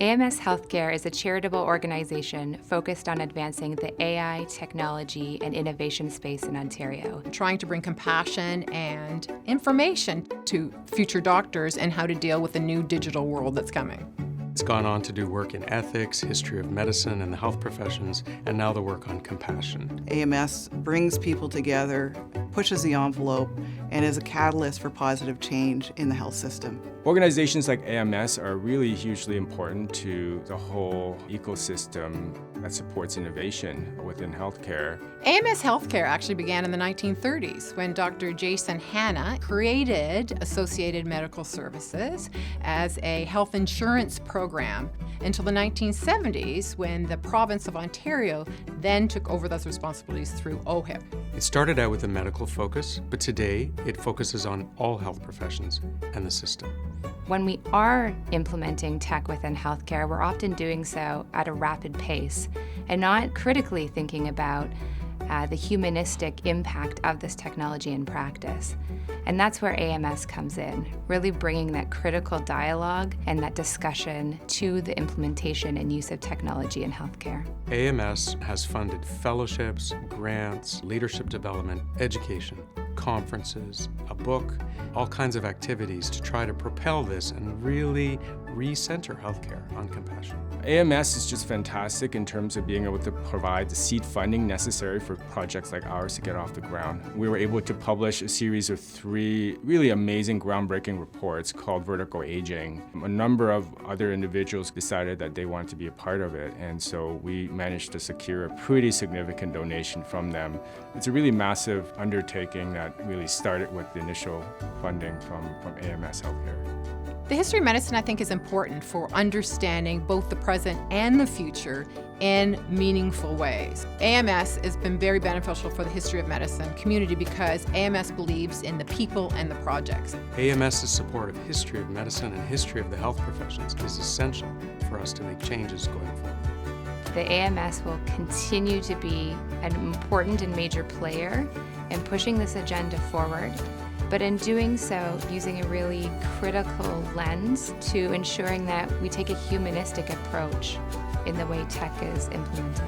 AMS Healthcare is a charitable organization focused on advancing the AI, technology, and innovation space in Ontario. Trying to bring compassion and information to future doctors and how to deal with the new digital world that's coming. It's gone on to do work in ethics, history of medicine, and the health professions, and now the work on compassion. AMS brings people together, pushes the envelope, and is a catalyst for positive change in the health system. Organizations like AMS are really hugely important to the whole ecosystem that supports innovation within healthcare. AMS Healthcare actually began in the 1930s when Dr. Jason Hanna created Associated Medical Services as a health insurance program until the 1970s when the province of Ontario then took over those responsibilities through OHIP. It started out with a medical focus, but today it focuses on all health professions and the system. When we are implementing tech within healthcare, we're often doing so at a rapid pace and not critically thinking about the humanistic impact of this technology in practice. And that's where AMS comes in, really bringing that critical dialogue and that discussion to the implementation and use of technology in healthcare. AMS has funded fellowships, grants, leadership development, education, conferences, a book, all kinds of activities to try to propel this and really recenter healthcare on compassion. AMS is just fantastic in terms of being able to provide the seed funding necessary for projects like ours to get off the ground. We were able to publish a series of 3 really amazing groundbreaking reports called Vertical Aging. A number of other individuals decided that they wanted to be a part of it, and so we managed to secure a pretty significant donation from them. It's a really massive undertaking that really started with the initial funding from AMS Healthcare. The history of medicine, I think, is important for understanding both the present and the future in meaningful ways. AMS has been very beneficial for the history of medicine community because AMS believes in the people and the projects. AMS's support of history of medicine and history of the health professions is essential for us to make changes going forward. The AMS will continue to be an important and major player in pushing this agenda forward, but in doing so, using a really critical lens to ensuring that we take a humanistic approach in the way tech is implemented.